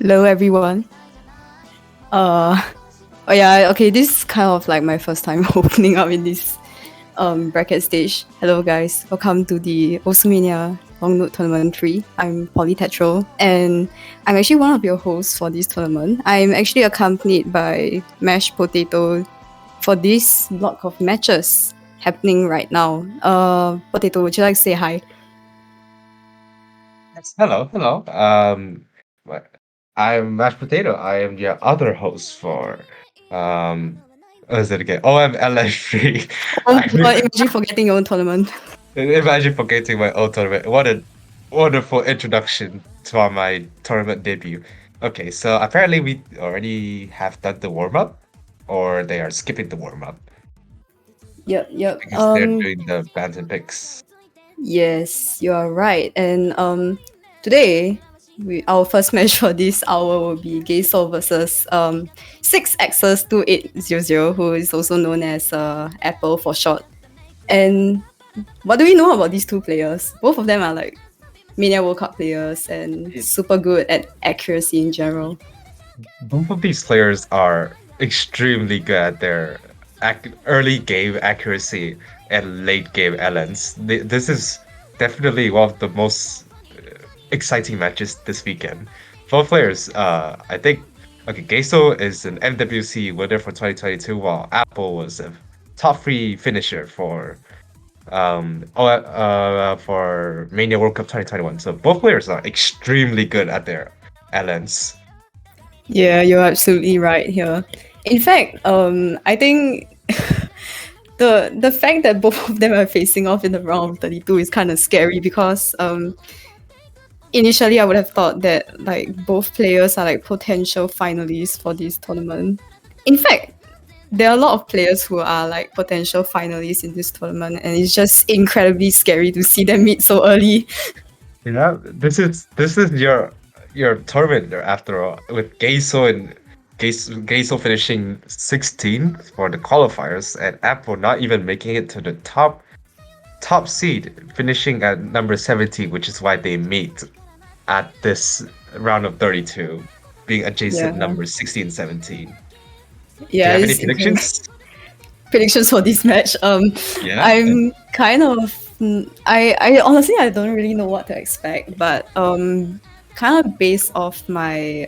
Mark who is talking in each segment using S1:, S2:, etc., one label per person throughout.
S1: Hello, everyone. Oh yeah, okay. This is kind of like my first time opening up in this bracket stage. Hello, guys. Welcome to the Mania Long Note Tournament 3. I'm Polytetral, and I'm actually one of your hosts for this tournament. I'm actually accompanied by MashedPotato for this block of matches happening right now. Potato, would you like to say hi?
S2: Yes, hello. I'm Mashed Potato. I am your other host for what is it again? mLN3.
S1: Oh
S2: I
S1: my god, imagine forgetting your own tournament.
S2: imagine forgetting my own tournament. What a wonderful introduction to my tournament debut. Okay, so apparently we already have done the warm up, or they are skipping the warm up
S1: Yep.
S2: because they're doing the bands and picks.
S1: Yes, you are right. And today, our first match for this hour will be gaesol versus xxxxx2800, who is also known as Apple for short. And what do we know about these two players? Both of them are like Mania World Cup players and super good at accuracy in general.
S2: Both of these players are extremely good at their early game accuracy and late game LNs. This is definitely one of the most exciting matches this weekend. Both players, I think, okay, gaesol is an MWC winner for 2022, while Apple was a top 3 finisher for Mania World Cup 2021. So both players are extremely good at their LNs.
S1: Yeah, you're absolutely right here. In fact, I think the fact that both of them are facing off in the round of 32 is kind of scary because initially I would have thought that like both players are like potential finalists for this tournament. In fact, there are a lot of players who are like potential finalists in this tournament, and it's just incredibly scary to see them meet so early.
S2: Yeah, this is your tournament after all, with gaesol finishing 16th for the qualifiers, and Apple not even making it to the top seed, finishing at number 17, which is why they meet at this round of 32, being adjacent
S1: Yeah,
S2: numbers 16 and 17. Do you
S1: yeah,
S2: have any
S1: it's incredible.
S2: predictions?
S1: Predictions for this match.
S2: Yeah.
S1: I'm kind of I honestly I don't really know what to expect, but kind of based off my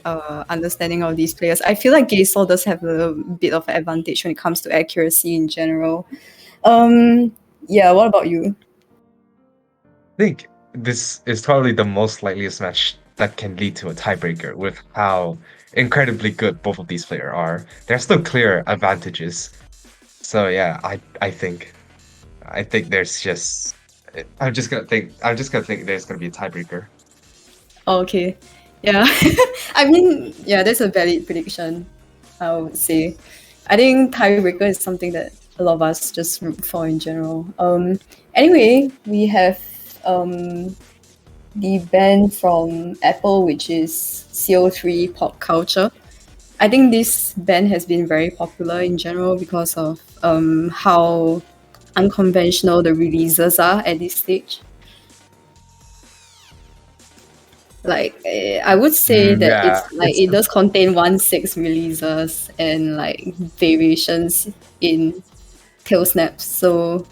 S1: understanding of these players, I feel like gaesol does have a little bit of advantage when it comes to accuracy in general. Yeah, what about you?
S2: I think this is probably the most likeliest match that can lead to a tiebreaker with how incredibly good both of these players are. There's still clear advantages. So yeah, I think there's just I'm just gonna think there's gonna be a tiebreaker.
S1: Oh, okay, yeah. I mean, yeah, that's a valid prediction, I would say. I think tiebreaker is something that a lot of us just root for in general. Anyway, we have the band from Apple, which is CO3 Pop Culture. I think this band has been very popular in general because of how unconventional the releases are at this stage. Like I would say that
S2: Yeah,
S1: it's like it does contain 1/6 releases and like variations in tail snaps. So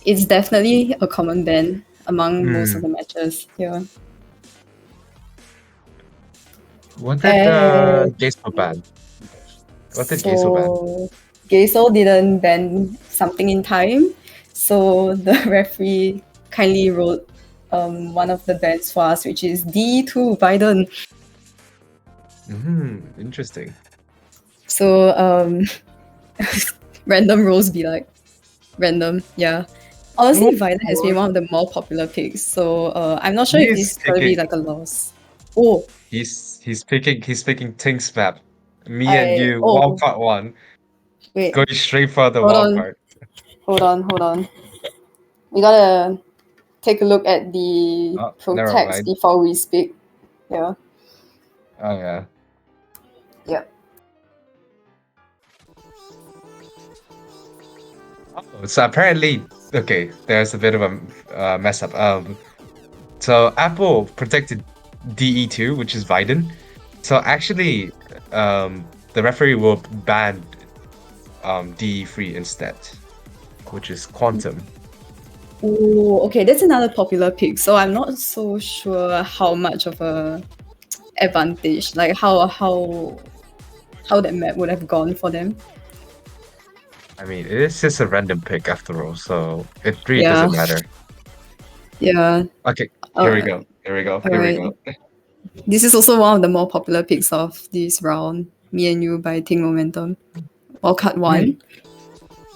S1: it's definitely a common band among most of the matches here.
S2: what did gaesol ban? What did gaesol ban?
S1: So gaesol didn't ban something in time, so the referee kindly wrote one of the bans for us, which is D2 Biden.
S2: Interesting.
S1: So random rolls be like random, yeah. Honestly, Biden has been one of the more popular picks, so I'm not sure if this is gonna be like a loss. Oh,
S2: He's picking Tink's map. Me and you,
S1: oh
S2: wildcard one,
S1: wait,
S2: going straight for the
S1: hold on,
S2: wildcard.
S1: hold on. We gotta take a look at the
S2: Oh,
S1: pro
S2: never
S1: text
S2: mind.
S1: before we speak. Yeah.
S2: Oh yeah.
S1: Yep.
S2: Oh, so apparently, okay, there's a bit of a mess up. So Apple protected DE2, which is Biden. So actually, the referee will ban DE3 instead, which is Quantum.
S1: Oh, okay, that's another popular pick. So I'm not so sure how much of a advantage, like how that map would have gone for them.
S2: I mean, it is just a random pick after all, so it really
S1: Yeah,
S2: doesn't matter.
S1: yeah.
S2: Okay, here we
S1: Uh,
S2: go. Here we go.
S1: all
S2: Here we
S1: right.
S2: go.
S1: This is also one of the more popular picks of this round. Me and You by Ting Momentum. Or Cut
S2: Very,
S1: One.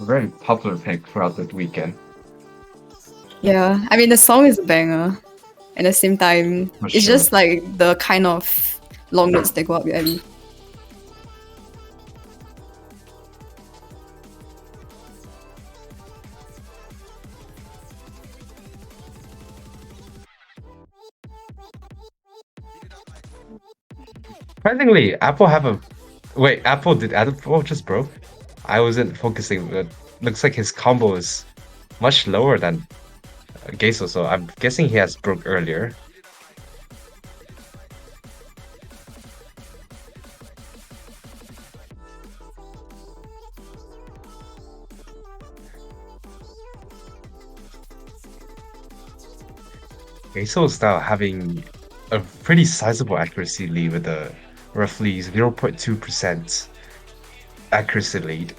S2: very popular pick throughout the weekend,
S1: Yeah, I mean the song is a banger. At the same time,
S2: for
S1: it's
S2: sure.
S1: just like the kind of long notes that go up your alley.
S2: Surprisingly, Apple have a wait. Apple just broke? I wasn't focusing, but looks like his combo is much lower than gaesol, so I'm guessing he has broke earlier. gaesol is now having a pretty sizable accuracy lead with a roughly 0.2% accuracy lead.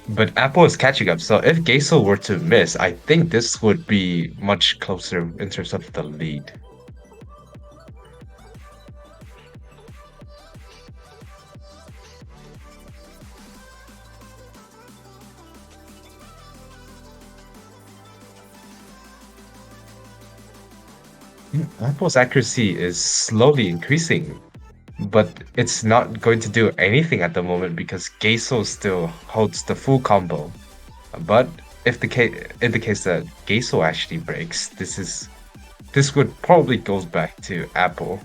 S2: But Apple is catching up, so if gaesol were to miss, I think this would be much closer in terms of the lead. Apple's accuracy is slowly increasing, but it's not going to do anything at the moment because gaesol still holds the full combo. But if the case in the case that gaesol actually breaks, this would probably goes back to Apple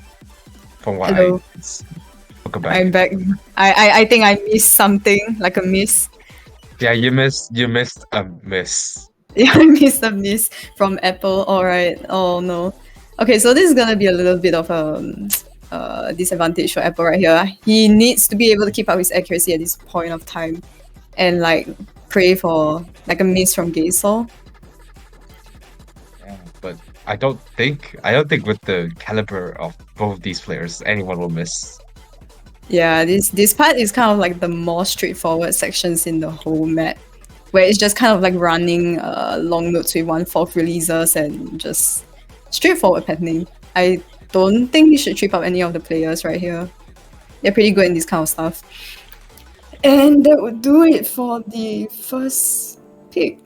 S2: from what I
S1: Hello,
S2: spoke about.
S1: I'm back. I think I missed something, like a miss.
S2: Yeah, you missed a miss.
S1: Yeah, I missed a miss from Apple. Alright. Oh no. Okay, so this is gonna be a little bit of a disadvantage for Apple right here. He needs to be able to keep up his accuracy at this point of time and like pray for like a miss from gaesol.
S2: Yeah, but I don't think with the caliber of both these players, anyone will miss.
S1: Yeah, this part is kind of like the more straightforward sections in the whole map, where it's just kind of like running long notes with 1/4 releases and just straightforward patterning. I don't think you should trip up any of the players right here. They're pretty good in this kind of stuff. And that would do it for the first pick.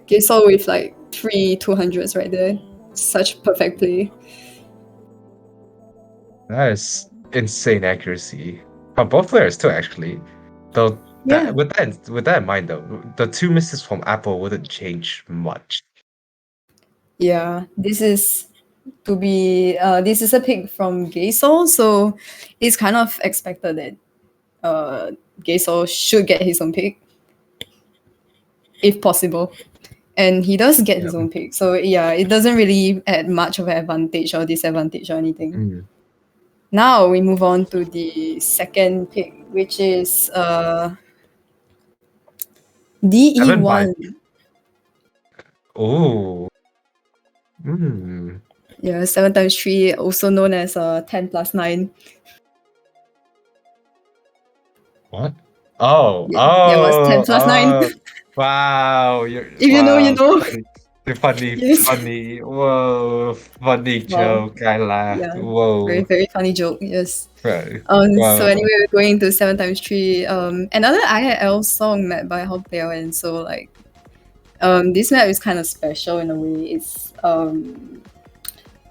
S1: gaesol with like 3 200s right there. Such perfect play.
S2: That is insane accuracy from both players too, actually. Though
S1: Yeah.
S2: with that in mind, though, the two misses from Apple wouldn't change much.
S1: Yeah. This is a pick from gaesol, so it's kind of expected that gaesol should get his own pick if possible. And he does get his
S2: Yeah.
S1: own pick. So yeah, it doesn't really add much of an advantage or disadvantage or anything.
S2: Mm.
S1: Now we move on to the second pick, which is
S2: Seven by
S1: DE1.
S2: oh. Mm.
S1: Yeah, 7 times 3, also known as 10 plus 9.
S2: What? Oh,
S1: Yeah, yeah, what's 10
S2: oh,
S1: plus 9?
S2: oh. Wow,
S1: If you know, you
S2: wow.
S1: know.
S2: Funny,
S1: Yes.
S2: funny. Whoa, funny
S1: Wow.
S2: joke. I laughed.
S1: Yeah, very,
S2: Whoa.
S1: very funny joke. Yes.
S2: Right.
S1: So
S2: Wow.
S1: anyway, we're going to 7 times 3. Another IIL song made by Hao Player, and so like this map is kind of special in a way.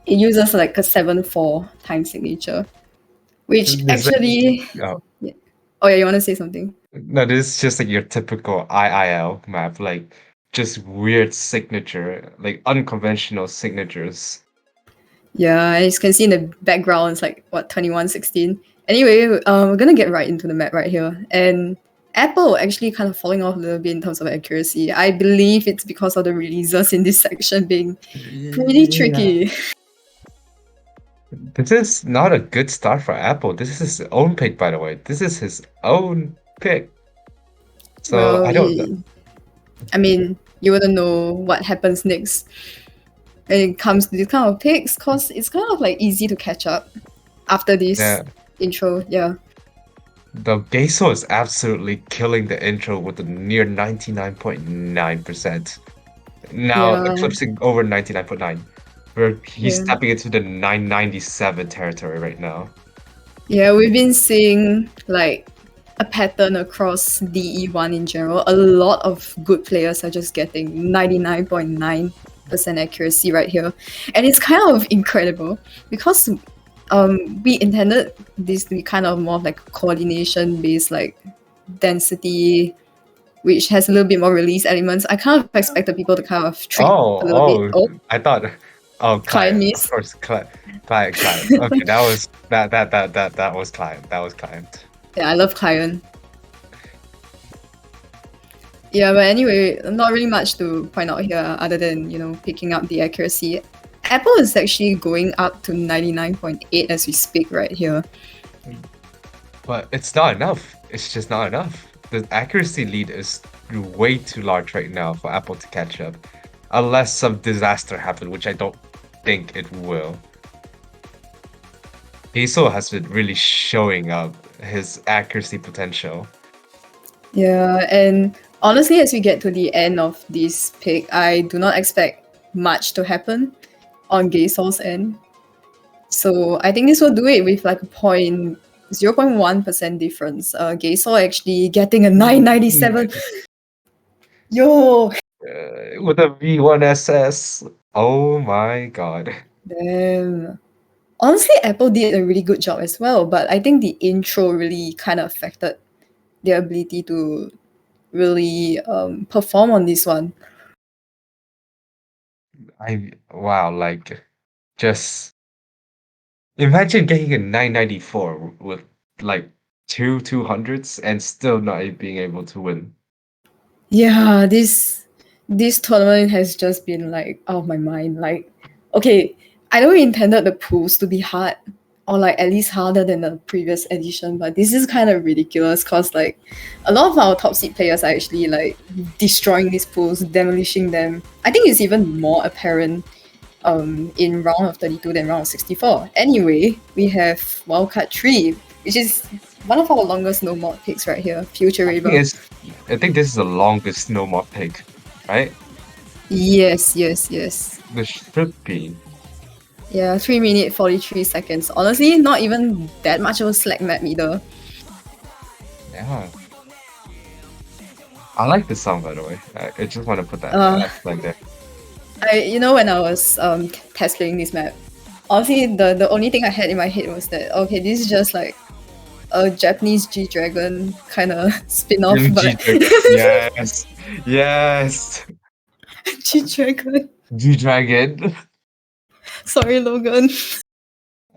S1: It uses like a 7/4 time signature, which
S2: Is that,
S1: actually.
S2: oh,
S1: Yeah. Oh yeah, you want to say something?
S2: no, this is just like your typical IIL map, like just weird signature, like unconventional signatures.
S1: Yeah, as you can see in the background, it's like what 2116. Anyway, we're gonna get right into the map right here, and Apple actually kind of falling off a little bit in terms of accuracy. I believe it's because of the releases in this section being pretty
S2: Yeah.
S1: tricky.
S2: This is not a good start for Apple. This is his own pick, by the way. This is his own pick. So
S1: Well,
S2: I don't know.
S1: I mean, you wouldn't know what happens next when it comes to this kind of picks, cause it's kind of like easy to catch up after this
S2: Yeah,
S1: intro. Yeah,
S2: the gaesol is absolutely killing the intro with a near 99.9%. Now
S1: yeah,
S2: eclipsing over 99.9, where he's
S1: yeah.
S2: stepping into the 997 territory right now.
S1: Yeah, we've been seeing like a pattern across DE1 in general. A lot of good players are just getting 99.9% accuracy right here. And it's kind of incredible because we intended this to be kind of more of like coordination based, like density, which has a little bit more release elements. I kind of expected people to kind of trick a little bit.
S2: Oh,
S1: Oh,
S2: I thought, oh,
S1: client
S2: client, of
S1: miss.
S2: course, client. Okay, that was that was client. That was client.
S1: Yeah, I love client. Yeah, but anyway, not really much to point out here other than, picking up the accuracy. Apple is actually going up to 99.8 as we speak right here.
S2: But it's not enough. It's just not enough. The accuracy lead is way too large right now for Apple to catch up, unless some disaster happens, which I don't think it will. Hazel has been really showing up his accuracy potential.
S1: Yeah, and honestly, as we get to the end of this pick, I do not expect much to happen on gaesol's end. So I think this will do it with like a 0.1% difference. Gaesol actually getting a 997. Yo,
S2: With a V1SS. Oh my god.
S1: damn. Honestly, Apple did a really good job as well, but I think the intro really kind of affected their ability to really perform on this one.
S2: Wow, like just imagine getting a 994 with like two hundreds and still not being able to win.
S1: Yeah, this tournament has just been like out of my mind. Like, okay, I know we intended the pools to be hard, or like at least harder than the previous edition, but this is kind of ridiculous because like a lot of our top seed players are actually like destroying these pools, demolishing them. I think it's even more apparent in round of 32 than round of 64. Anyway, we have wildcard 3, which is one of our longest no mod picks right here, Future
S2: I think
S1: Raver.
S2: it's I think this is the longest no mod pick, right?
S1: Yes, yes, yes.
S2: This should be.
S1: Yeah, 3 minute 43 seconds. Honestly, not even that much of a slack map either.
S2: Yeah. I like this song by the way. I just want to put that
S1: Uh,
S2: like that.
S1: when I was test playing this map, honestly, the only thing I had in my head was that okay, this is just like a Japanese G Dragon kind of spin off, but
S2: Yes. Yes.
S1: G Dragon.
S2: G-Dragon.
S1: Sorry, Logan.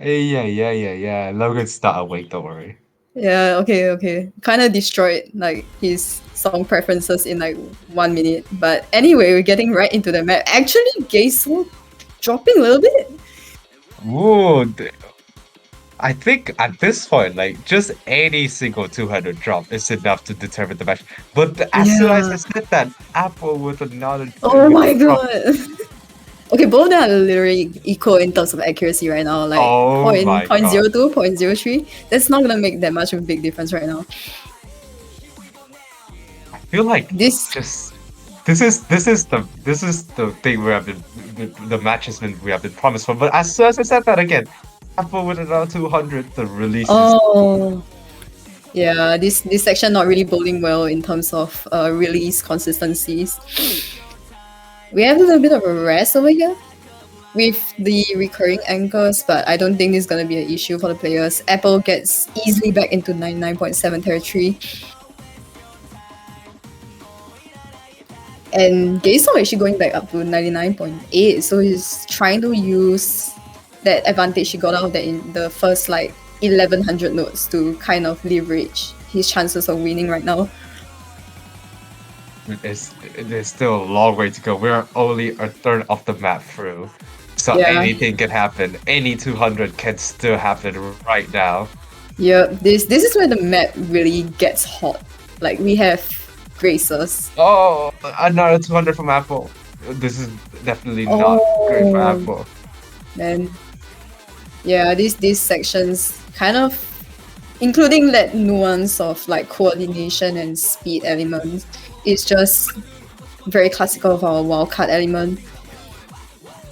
S2: Yeah. Logan's not awake, don't worry.
S1: Yeah, okay. Kind of destroyed like his song preferences in like 1 minute. But anyway, we're getting right into the map. Actually, gaesol dropping a little bit.
S2: Ooh, I think at this point, like just any single 200 drop is enough to determine the match. But as soon as I
S1: Yeah.
S2: said that, Apple with another
S1: Oh
S2: with
S1: my
S2: a drop.
S1: god. Okay, both of them are literally equal in terms of accuracy right now. Like
S2: Oh my
S1: point
S2: god.
S1: zero two, point zero three. That's not gonna make that much of a big difference right now.
S2: I feel like
S1: This
S2: just this is the thing we have been the matches we have been promised for. But as soon as I said that again, Apple with another 200, the releases.
S1: Oh yeah, this section not really bowling well in terms of release consistencies. We have a little bit of a rest over here with the recurring anchors, but I don't think this is gonna be an issue for the players. Apple gets easily back into 99.7 territory. And gaesol actually going back up to 99.8, so he's trying to use that advantage he got out of that in the first like 1100 nodes to kind of leverage his chances of winning right now.
S2: There's still a long way to go. We're only a third of the map through. So
S1: Yeah,
S2: anything can happen. Any 200 can still happen right now.
S1: yeah. This is where the map really gets hot. Like we have Gracers.
S2: Oh, another 200 from Apple. This is definitely not great for
S1: Oh
S2: Apple.
S1: man. Yeah, these sections kind of including that nuance of like coordination and speed elements. It's just very classical of our wildcard element.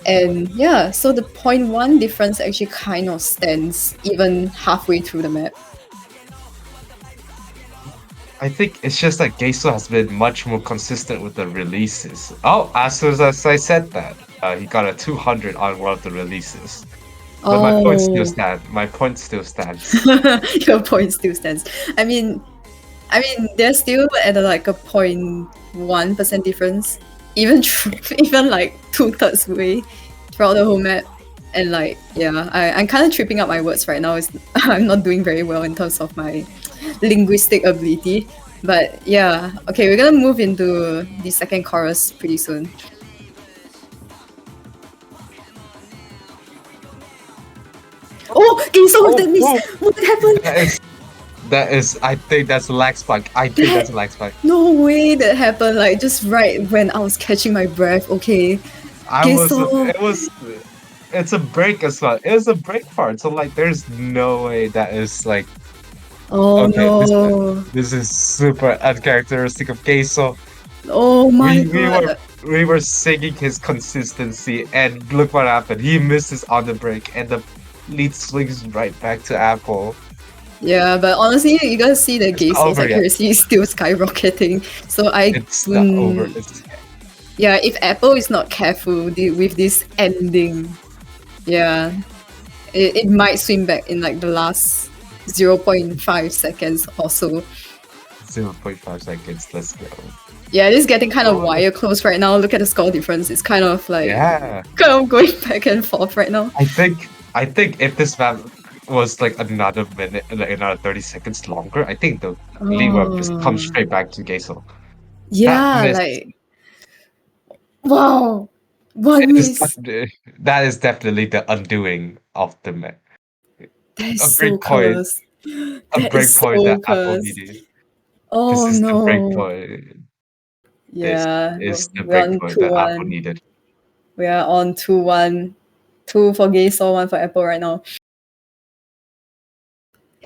S1: And yeah, so the point one difference actually kind of stands even halfway through the map.
S2: I think it's just that gaesol has been much more consistent with the releases. Oh, as soon as I said that, he got a 200 on one of the releases. But my point still
S1: Oh,
S2: stands. My point still stands.
S1: your point still stands. I mean, they're still at like a 0.1% difference, even even like 2/3 way throughout the whole map. And like, yeah, I'm kind of tripping up my words right now. I'm not doing very well in terms of my linguistic ability. But yeah, okay, we're gonna move into the second chorus pretty soon. Oh, gaesol with that miss! What happened?
S2: That is. I think that's a lag spike. I think that's a lag spike.
S1: No way that happened. Like just right when I was catching my breath. Okay,
S2: I was.
S1: gaesol.
S2: It was. It's a break as well. It was a break part. So like, there's no way that is like.
S1: Oh
S2: Okay,
S1: no!
S2: this is super uncharacteristic of gaesol.
S1: Oh my
S2: We
S1: god!
S2: were singing his consistency, and look what happened. He misses on the break, and the lead swings right back to Apple.
S1: Yeah, but honestly, you gotta see the
S2: It's not
S1: gaesol's
S2: over yet.
S1: accuracy is still skyrocketing. So
S2: It's not over. It's
S1: yeah, if Apple is not careful with this ending, yeah, it might swing back in like the last 0.5 seconds or so.
S2: 0.5 seconds. Let's go.
S1: Yeah, it is getting kind of
S2: Oh.
S1: wire close right now. Look at the score difference. It's kind of like
S2: Yeah,
S1: kind of going back and forth right now.
S2: I think if this map was like another minute, like another 30 seconds longer, I think the lead would have just come
S1: Oh.
S2: straight back to gaesol. That
S1: Yeah,
S2: miss
S1: like wow, one
S2: is
S1: miss.
S2: that is definitely the undoing of the map.
S1: That is
S2: A
S1: so
S2: break point,
S1: cursed.
S2: a
S1: That is
S2: break point
S1: so
S2: that Apple
S1: cursed.
S2: needed. This
S1: Oh
S2: is the break
S1: no.
S2: point. This
S1: Yeah,
S2: is the
S1: we're
S2: break
S1: on
S2: point
S1: two
S2: that Apple
S1: one.
S2: needed.
S1: We are on 2-1. 2 for gaesol, 1 for Apple right now.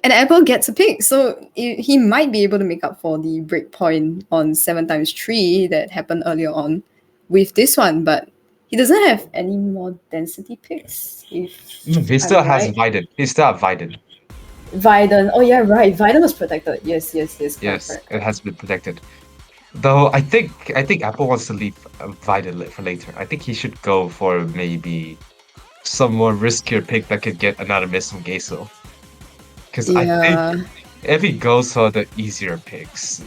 S1: And Apple gets a pick, so he might be able to make up for the breakpoint on 7x3 that happened earlier on with this one, but he doesn't have any more density picks, if
S2: He still
S1: I'm
S2: has
S1: right.
S2: Biden. He still has Biden.
S1: Viden. Oh yeah, right. Viden was protected. Yes, yes, yes. Correct,
S2: Yes,
S1: correct,
S2: it
S1: correct.
S2: has been protected. Though I think Apple wants to leave Biden for later. I think he should go for maybe some more riskier pick that could get another miss from gaesol. Because I think
S1: Yeah.
S2: if he goes for the easier picks,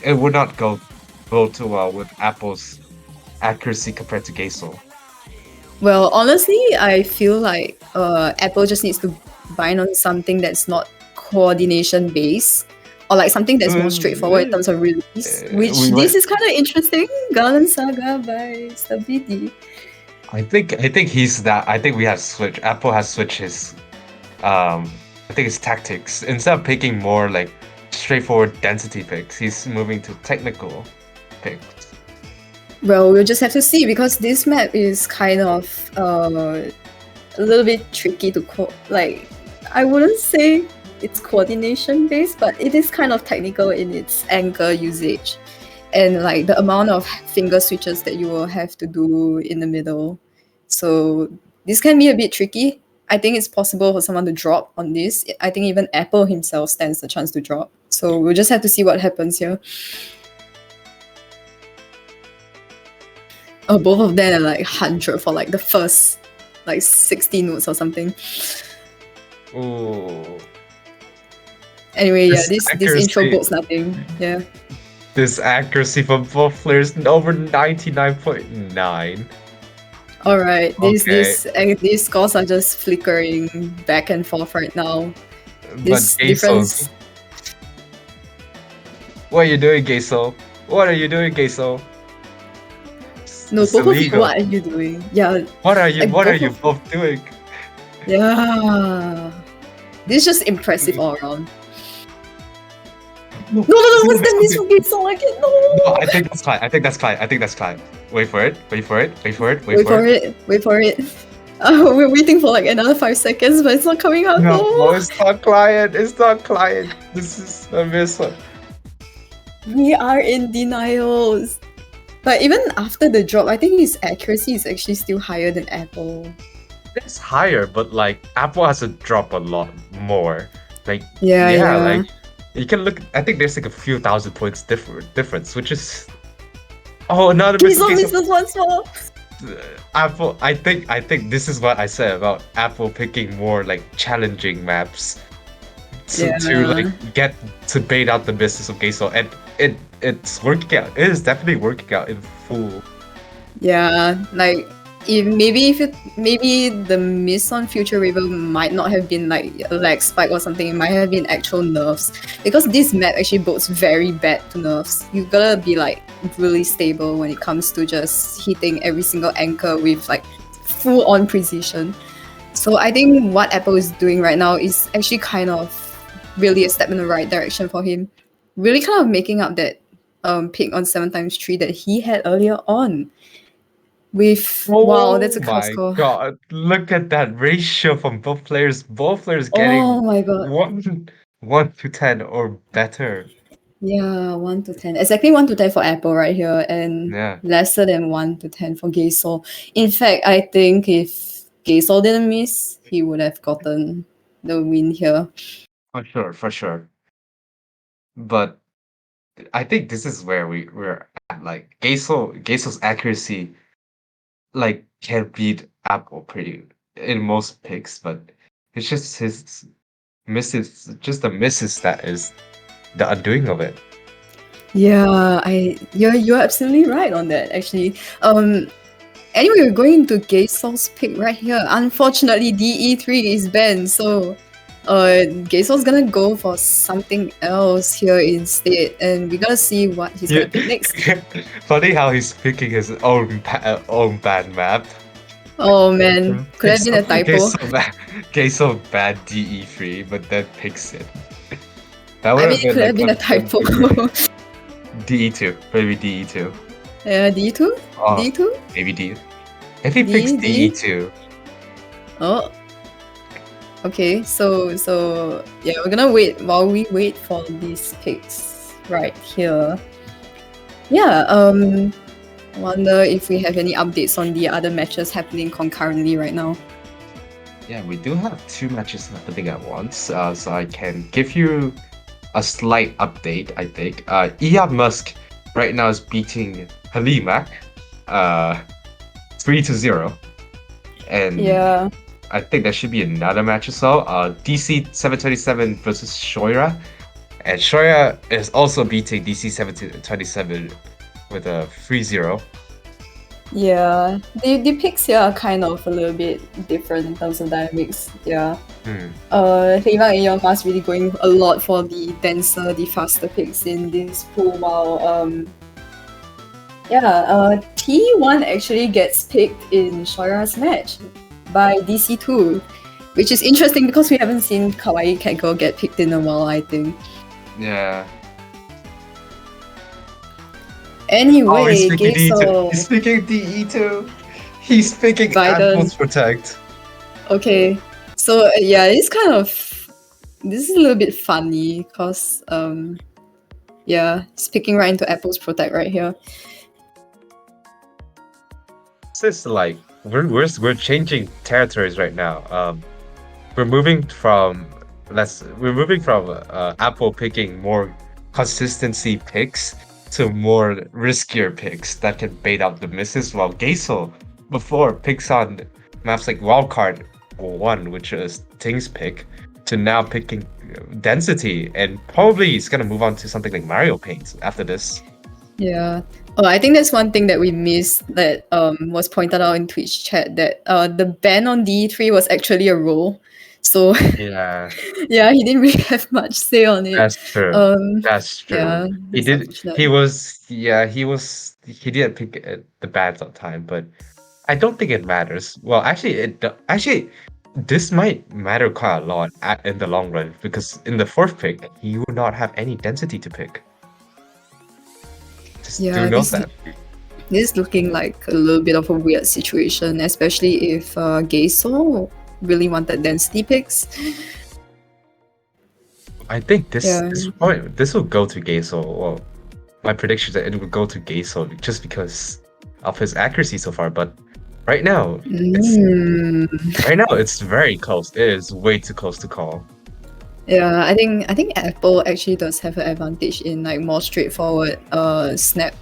S2: it would not go too well with Apple's accuracy compared to gaesol.
S1: Well, honestly, I feel like Apple just needs to bind on something that's not coordination based, or like something that's more straightforward in terms of release. Which
S2: We
S1: this
S2: went.
S1: is kind of interesting. Garland Saga by Stability.
S2: I think he's that. I think we have switched. Apple has switched his I think it's tactics. Instead of picking more like straightforward density picks, he's moving to technical picks.
S1: Well, we'll just have to see because this map is kind of a little bit tricky to like. I wouldn't say it's coordination based, but it is kind of technical in its anchor usage and like the amount of finger switches that you will have to do in the middle. So this can be a bit tricky. I think it's possible for someone to drop on this. I think even Apple himself stands the chance to drop. So we'll just have to see what happens here. Oh, both of them are like 100 for like the first like 60 notes or something.
S2: Ooh.
S1: Anyway, yeah,
S2: This
S1: this intro
S2: accuracy,
S1: bodes nothing. Yeah.
S2: this accuracy from both players over 99.9.
S1: All right.
S2: Okay,
S1: These scores are just flickering back and forth right now.
S2: but
S1: This
S2: gaesol,
S1: difference.
S2: what are you doing, gaesol? What are you doing, gaesol?
S1: No,
S2: It's
S1: both of you,
S2: illegal.
S1: what are you doing? Yeah,
S2: What are you?
S1: like
S2: What are
S1: both
S2: you
S1: of you.
S2: both doing?
S1: Yeah. This is just impressive
S2: No,
S1: all around. No, no, no, what's that miss from gaesol again?
S2: no,
S1: No!
S2: I think that's Clyde. I think that's Clyde. I think that's Clyde. Wait for it. Wait for it. Wait for it. Wait
S1: Wait
S2: for
S1: for
S2: it.
S1: it, wait for it. We're waiting for like another 5 seconds, but it's not coming out.
S2: No,
S1: No!
S2: it's not Clyde. It's not Clyde. This is a miss.
S1: We are in denials. But even after the drop, I think his accuracy is actually still higher than Apple.
S2: It's higher, but like Apple has to drop a lot more. Like
S1: Yeah,
S2: yeah,
S1: yeah.
S2: like you can look. I think there's like a few thousand points difference, which is another miss.
S1: Gaesol
S2: Okay, so
S1: misses once more.
S2: Apple. I think this is what I said about Apple picking more like challenging maps to
S1: Yeah.
S2: like get to bait out the misses of gaesol, and it's working out. It is definitely working out in full.
S1: Yeah, like maybe the miss on Future River might not have been like a lag spike or something. It might have been actual nerfs because this map actually bodes very bad to nerfs. You gotta be like really stable when it comes to just hitting every single anchor with like full on precision. So I think what Apple is doing right now is actually kind of really a step in the right direction for him. Really kind of making up that pick on 7x3 that he had earlier on. With wow, that's
S2: Oh
S1: a cost
S2: my
S1: score.
S2: God. Look at that ratio from both players. Both players
S1: Oh
S2: getting
S1: my god.
S2: one to 10 or better.
S1: Yeah, 1 to 10. Exactly 1 to 10 for Apple right here, and
S2: Yeah,
S1: lesser than 1 to 10 for gaesol. In fact, I think if gaesol didn't miss, he would have gotten the win here.
S2: for sure, for sure. But I think this is where we're at. Like gaesol's accuracy like can beat Apple pretty in most picks, but it's just his misses, just the misses that is the undoing of it.
S1: Yeah, you're absolutely right on that actually. Anyway, we're going into gaesol's pick right here. Unfortunately, DE3 is banned, so gaesol's gonna go for something else here instead, and we gotta see what he's
S2: Yeah.
S1: gonna pick next.
S2: Funny how he's picking his own bad map.
S1: Oh man, could have been a typo.
S2: Gaesol bad DE3, but then picks it. That
S1: I
S2: would
S1: mean,
S2: have
S1: it
S2: been
S1: could have
S2: like
S1: been a
S2: one
S1: typo.
S2: big right. DE2, maybe DE2.
S1: D2?
S2: Oh,
S1: D2?
S2: maybe D. If he picks
S1: D?
S2: DE2,
S1: Oh, okay. So yeah, we're gonna wait while we wait for these picks right here. Yeah, wonder if we have any updates on the other matches happening concurrently right now.
S2: yeah, we do have two matches happening at once, so I can give you a slight update, I think. Iyad Musk right now is beating Halimak 3-0. And
S1: Yeah.
S2: I think there should be another match as well. DC 727 versus Shoira. And Shoira is also beating DC 727 with a 3-0.
S1: Yeah, the picks here are kind of a little bit different in terms of dynamics. Yeah. Heva and Young Mas really going a lot for the denser, the faster picks in this pool, while T1 actually gets picked in Shoira's match by DC2, which is interesting because we haven't seen Kawaii Cat Girl get picked in a while, I think.
S2: Yeah.
S1: Anyway,
S2: he's picking DE2.
S1: gaesol.
S2: He's picking DE2. He's picking
S1: Biden.
S2: Apples Protect.
S1: Okay, so yeah, it's kind of, this is a little bit funny because yeah, it's picking right into Apple's Protect right here.
S2: This is like we're changing territories right now. We're moving from Apple picking more consistency picks to more riskier picks that can bait out the misses, while gaesol before picks on maps like Wildcard 1, which is Ting's pick, to now picking density, and probably he's gonna move on to something like Mario Paint after this.
S1: Yeah. Oh, I think that's one thing that we missed that was pointed out in Twitch chat, that the ban on D3 was actually a role. So
S2: Yeah,
S1: yeah, he didn't really have much say on it.
S2: that's true.
S1: Um,
S2: That's true.
S1: yeah,
S2: He
S1: it's
S2: did.
S1: unfortunate.
S2: He was. Yeah, he was. He did pick the bad on time, but I don't think it matters. Well, actually, actually this might matter quite a lot in the long run because in the fourth pick, he would not have any density to pick. Just do
S1: Yeah,
S2: note
S1: this
S2: that.
S1: this is looking like a little bit of a weird situation, especially if gaesol really wanted density picks.
S2: I think
S1: Yeah.
S2: this will go to gaesol. Well, my prediction is that it will go to gaesol just because of his accuracy so far. But right now, it's
S1: Mm.
S2: it's very close. It is way too close to call.
S1: Yeah, I think Apple actually does have an advantage in like more straightforward snap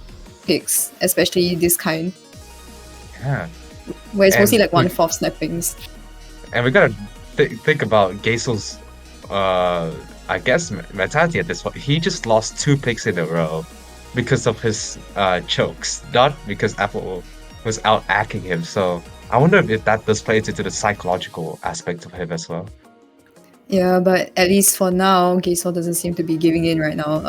S1: picks, especially this kind
S2: Yeah,
S1: where it's mostly
S2: and
S1: like 1/4 snappings.
S2: we gotta think about Gaisel's, uh, I guess mentality at this point. He just lost two picks in a row because of his chokes, not because Apple was out acting him. So I wonder if that does play into the psychological aspect of him as well.
S1: Yeah, but at least for now, gaesol doesn't seem to be giving in right now.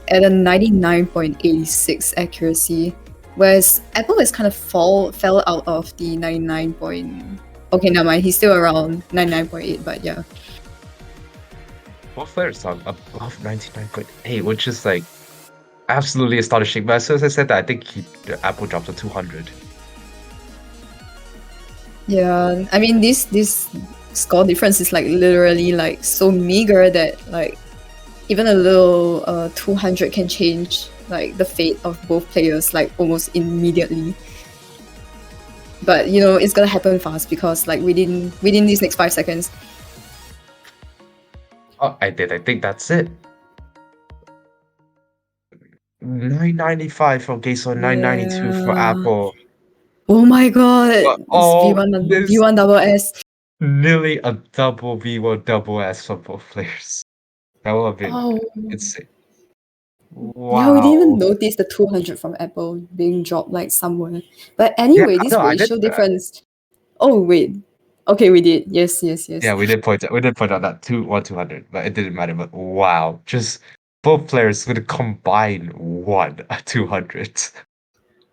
S1: At a 99.86 accuracy, whereas Apple is kind of fell out of the 99 point. Okay, never mind. He's still around 99.8, but yeah.
S2: Both players are above 99.8, which is like absolutely astonishing. But as soon as I said that, I think Apple dropped to 200.
S1: Yeah, I mean this score difference is like literally like so meager that like even a little 200 can change like the fate of both players like almost immediately. But you know it's gonna happen fast because like within these next 5 seconds.
S2: Oh, I did. I think that's it. 995 for Gaesol, 992 for
S1: Yeah.
S2: Apple.
S1: Oh my god, it's
S2: Oh,
S1: V1
S2: this
S1: V1 double S.
S2: nearly a double V1 double S for both players. That would have been
S1: Oh
S2: insane.
S1: yeah, we didn't even
S2: Wow.
S1: notice the 200 from Apple being dropped like somewhere. But
S2: Yeah,
S1: anyway, this
S2: no, I did.
S1: ratio difference. Oh wait. Okay, we did. Yes, yes,
S2: Yeah,
S1: yes.
S2: we did point out that 200, but it didn't matter. But wow, just both players would combine one 200.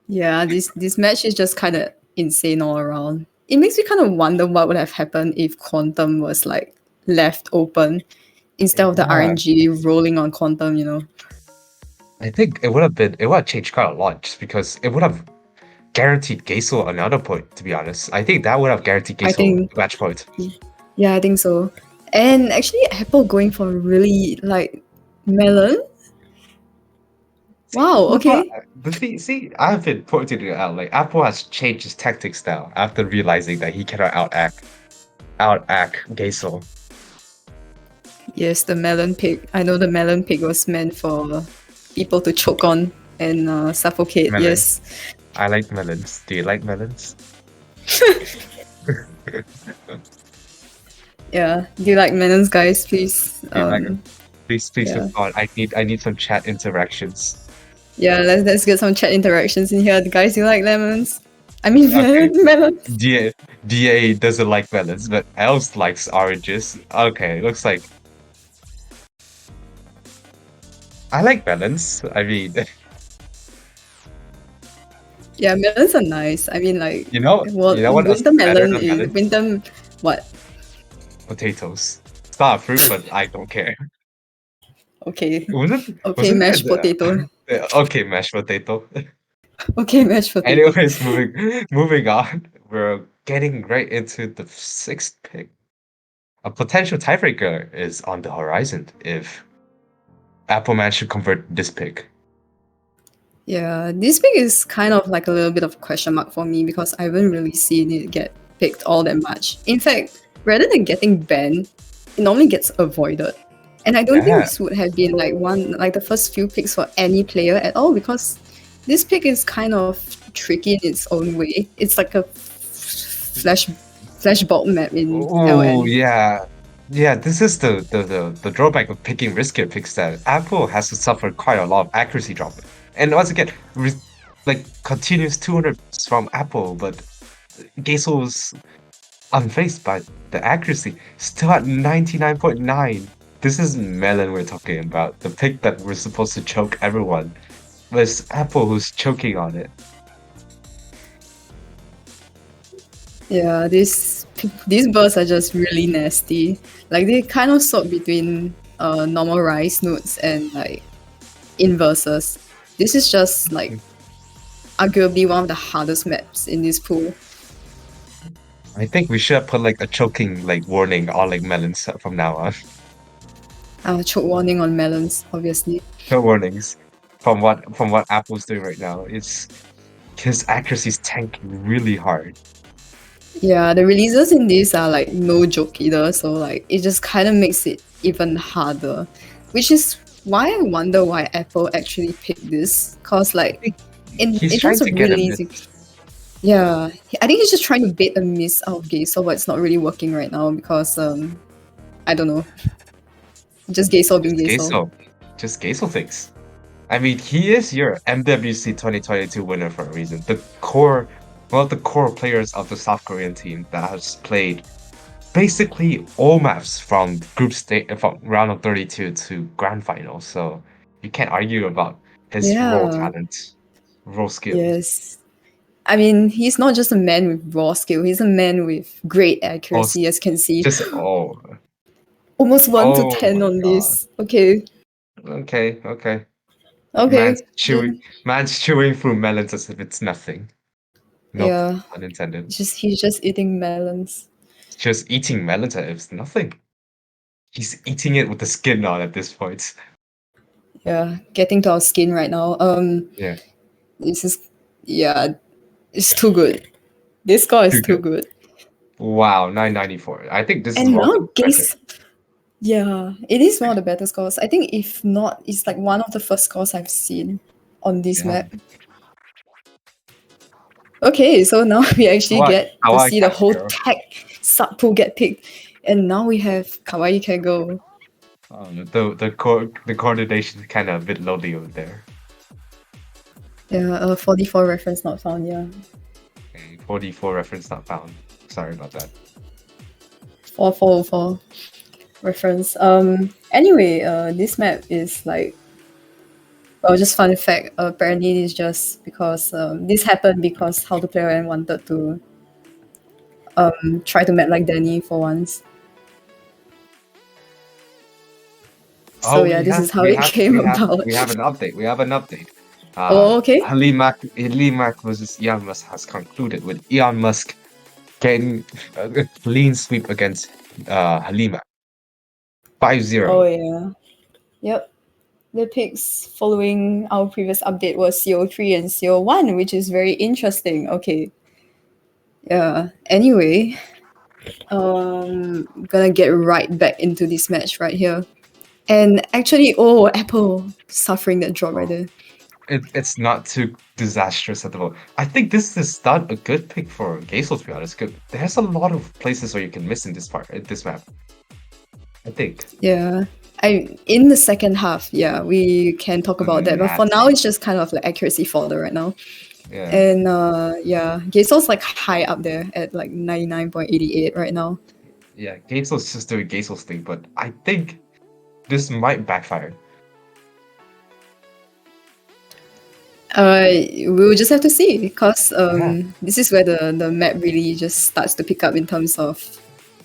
S1: Yeah, this match is just kind of insane all around. It makes me kind of wonder what would have happened if Quantum was like left open instead of the
S2: Yeah,
S1: RNG rolling on Quantum. You know,
S2: I think it would have changed quite a lot just because it would have guaranteed Gaesel another point, to be honest. I think that would have guaranteed
S1: I
S2: Gaesel
S1: think
S2: a match point.
S1: yeah, I think so. And actually, Apple going for really like melon.
S2: See,
S1: Wow.
S2: but
S1: Okay.
S2: see, I've been pointing it out. Like Apple has changed his tactics now after realizing that he cannot outact Gaesel.
S1: Yes, the melon pig. I know the melon pig was meant for people to choke on and suffocate.
S2: Melon.
S1: Yes.
S2: I like melons. Do you like melons? Do
S1: Yeah. Do you like melons, guys? Please.
S2: you like them? Please
S1: Yeah.
S2: move on. I need some chat interactions.
S1: Yeah, let's get some chat interactions in here. Guys, you like lemons? I mean
S2: Okay.
S1: melons.
S2: DA doesn't like melons, but else likes oranges. Okay, looks like I like melons. I mean,
S1: Yeah, melons are nice. I mean like well
S2: you know what else
S1: winter
S2: is better
S1: melon
S2: than
S1: is
S2: melons?
S1: winter what?
S2: Potatoes. It's not a fruit, but I don't care.
S1: Okay. Okay,
S2: Wasn't there
S1: mashed potato.
S2: okay, mashed potato.
S1: Okay, mashed potato.
S2: Anyways, moving on. We're getting right into the sixth pick. A potential tiebreaker is on the horizon if Apple managed to convert this pick.
S1: Yeah, this pick is kind of like a little bit of a question mark for me because I haven't really seen it get picked all that much. In fact, rather than getting banned, it normally gets avoided. And I don't think
S2: Yeah.
S1: this would have been like the first few picks for any player at all because this pick is kind of tricky in its own way. It's like a flash bulb map in
S2: Oh
S1: LN.
S2: yeah. Yeah, this is the drawback of picking riskier picks that Apple has to suffer quite a lot of accuracy drop. And once again, like continuous 200 from Apple, but Gasol's unfazed by the accuracy, still at 99.9. This is mLN we're talking about, the pick that we're supposed to choke everyone. But it's Apple who's choking on it.
S1: Yeah, these birds are just really nasty. Like they kind of sort between normal rice notes and like inverses. This is just like arguably one of the hardest maps in this pool.
S2: I think we should have put like a choking like warning on like melons from now on.
S1: Choke warning on melons, obviously.
S2: No warnings from what Apple's doing right now. It's his accuracy is tanking really hard.
S1: Yeah, the releases in this are like no joke either, so like it just kind of makes it even harder, which is why I wonder why Apple actually picked this. Cause like in
S2: He's
S1: terms
S2: trying
S1: of
S2: to get a
S1: releasing,
S2: bit.
S1: yeah, I think he's just trying to bait a miss out of gaesol, but it's not really working right now because I don't know, just gaesol being gaesol.
S2: Just gaesol things. I mean, he is your MWC 2022 winner for a reason. One of the core players of the South Korean team that has played basically all maps from from round of 32 to grand final. So you can't argue about his raw
S1: Yeah,
S2: talent, raw skill.
S1: yes. I mean, he's not just a man with raw skill; he's a man with great
S2: Also,
S1: accuracy, as you can see.
S2: just
S1: Almost 1 to 10
S2: my
S1: on
S2: god.
S1: this. Okay,
S2: Okay.
S1: okay.
S2: Man's chewing through melons as if it's nothing. No
S1: Yeah,
S2: pun intended.
S1: he's just eating melons.
S2: Just eating melons as if it's nothing. He's eating it with the skin on at this point.
S1: Yeah, getting to our skin right now.
S2: Yeah,
S1: This is yeah, it's too good. This score is
S2: too
S1: too
S2: good.
S1: good.
S2: Wow, 994. I think this is
S1: And
S2: one of
S1: now
S2: the better.
S1: yeah, it is one of the better scores. I think if not, it's like one of the first scores I've seen on this
S2: Yeah.
S1: map. Okay, so now we actually get to
S2: Kawaii
S1: see the
S2: Cat
S1: whole
S2: Girl.
S1: tech sub pool get picked. And now we have Kawaii Kego.
S2: The coordination is kind of a bit lowly over there.
S1: Yeah, 44 reference not found, yeah.
S2: 44 reference not found. Sorry about that.
S1: 4404 reference. Anyway, this map is like, well, just fun fact. Apparently, it's just because this happened because How to Play N wanted to try to map like Danny for once. So yeah, this is how it came about.
S2: We have an update. We have an update.
S1: Okay.
S2: Elon Musk versus Elon Musk has concluded with Elon Musk getting a clean sweep against Halima. 5-0.
S1: Oh yeah. Yep. The picks following our previous update was CO3 and CO1, which is very interesting. Okay. Yeah. Anyway, gonna get right back into this match right here. And actually, oh, Apple suffering that drop right there.
S2: It's not too disastrous at the moment. I think this is not a good pick for gaesol, to be honest. There's a lot of places where you can miss in this map. I think.
S1: Yeah. In the second half, yeah, we can talk about that. But for now, it's just kind of like accuracy fodder right now.
S2: Yeah.
S1: And yeah, gaesol's like high up there at like 99.88 right now.
S2: Yeah, gaesol's just doing gaesol's thing, but I think this might backfire.
S1: We'll just have to see because this is where the map really just starts to pick up in terms of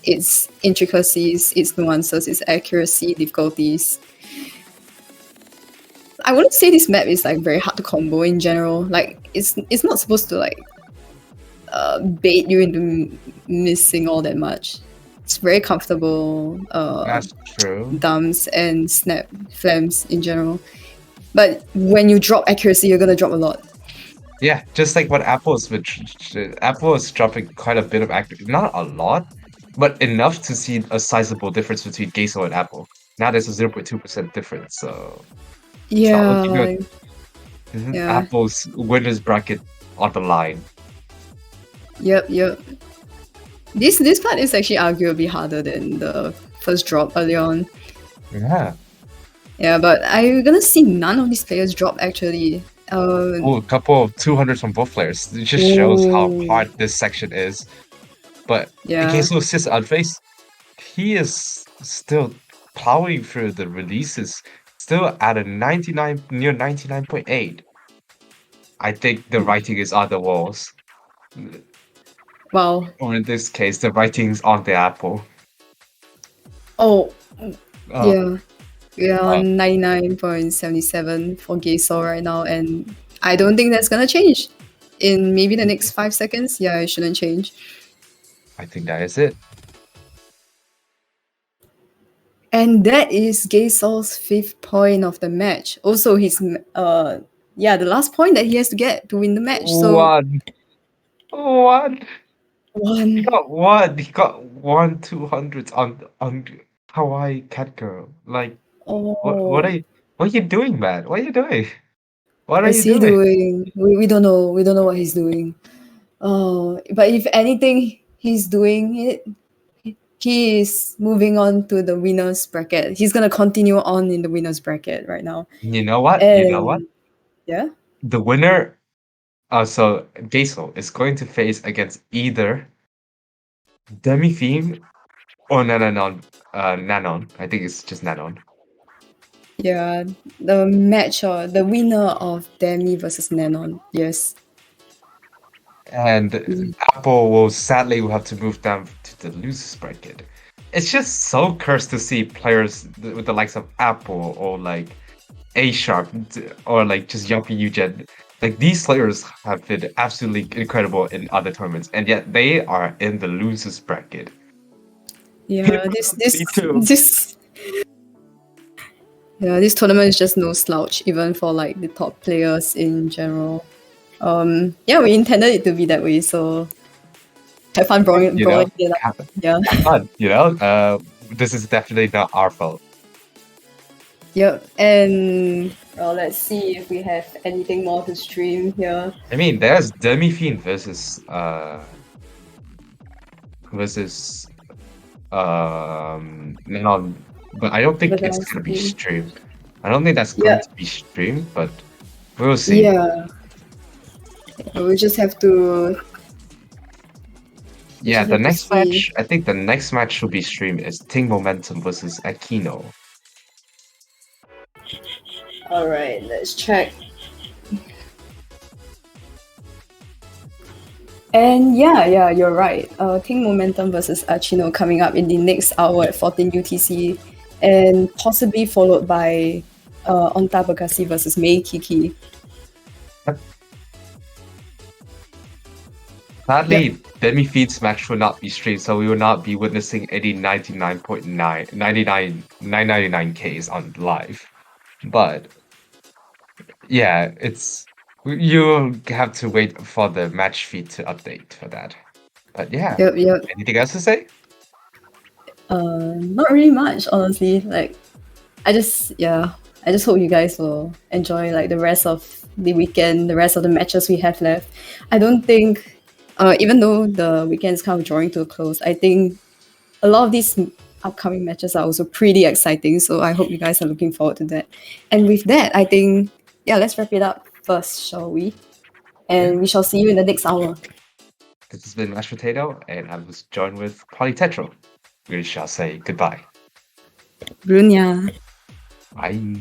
S1: its intricacies, its nuances, its accuracy, difficulties. I wouldn't say this map is like very hard to combo in general. Like it's not supposed to like bait you into missing all that much. It's very comfortable.
S2: That's true.
S1: Dumps and snap flams in general. But when you drop accuracy, you're gonna drop a lot.
S2: Yeah, just like what Apple is dropping quite a bit of accuracy. Not a lot, but enough to see a sizable difference between gaesol and Apple. Now there's a 0.2% difference, so it's not looking good.
S1: Yeah.
S2: Apple's winners bracket on the line.
S1: Yep. This part is actually arguably harder than the first drop early on.
S2: Yeah.
S1: Yeah, but I'm gonna see none of these players drop actually.
S2: A couple of 200s from both players. It just shows how hard this section is. But
S1: Yeah.
S2: gaesol sits unfaced. He is still plowing through the releases, still at a 99, near 99.8. I think the writing is on the walls.
S1: Wow.
S2: Or in this case, the writing's on the apple.
S1: Oh,
S2: Uh,
S1: yeah. We are
S2: uh,
S1: on 99.77 for gaesol right now, and I don't think that's gonna change in maybe the next 5 seconds. Yeah, it shouldn't change.
S2: I think that is it.
S1: And that is gaesol's fifth point of the match. Also, the last point that he has to get to win the match. So
S2: One. One. He
S1: one.
S2: got one. He got 200 on Hawaii Cat Girl. Like, what are
S1: Oh,
S2: you doing, man? What are you doing? What are
S1: what's
S2: you
S1: he
S2: doing?
S1: doing? We don't know. We don't know what he's doing. Oh, but if anything, he's doing it. He is moving on to the winners bracket. He's gonna continue on in the winners bracket right now.
S2: You know what? You know what?
S1: And yeah,
S2: The winner, so gaesol is going to face against either Demi-Theme or Nanon. I think it's just Nanon.
S1: yeah, the match or the winner of Demi versus Nanon. Yes.
S2: And Apple will have to move down to the losers bracket. It's just so cursed to see players with the likes of Apple or like A Sharp or like just Yuppie Eugen. Like these players have been absolutely incredible in other tournaments, and yet they are in the losers bracket.
S1: Yeah,
S2: Me too.
S1: this tournament is just no slouch, even for like the top players in general. Yeah, we intended it to be that way, so have fun
S2: You know,
S1: brawling it up.
S2: have,
S1: Yeah.
S2: have fun. You know, this is definitely not our fault.
S1: Yep. And well, let's see if we have anything more to stream here.
S2: I mean, there's Demi-Fiend versus Nanon, but I don't think
S1: But
S2: it's
S1: that's
S2: gonna be
S1: the
S2: streamed. I don't think that's going
S1: yeah,
S2: to be streamed, but we'll see.
S1: yeah. We just have to
S2: Yeah, the next
S1: see.
S2: match, I think the next match should be streamed is Ting Momentum versus Aquino.
S1: All right, let's check. And yeah, you're right. King Momentum versus Achino coming up in the next hour at 14 UTC, and possibly followed by Onta Bekasi versus Mei Kiki.
S2: Sadly, Demi Feed's match will not be streamed, so we will not be witnessing any 999 Ks on live. But yeah, you'll have to wait for the match feed to update for that. But yeah,
S1: Yep.
S2: anything else to say?
S1: Not really much, honestly. Like, I just hope you guys will enjoy like the rest of the weekend, the rest of the matches we have left. I don't think, even though the weekend is kind of drawing to a close, I think a lot of these upcoming matches are also pretty exciting. So I hope you guys are looking forward to that. And with that, I think let's wrap it up first, shall we? And we shall see you in the next hour.
S2: This has been MashedPotato, and I was joined with Polytetral. We shall say goodbye.
S1: Brunya.
S2: Bye.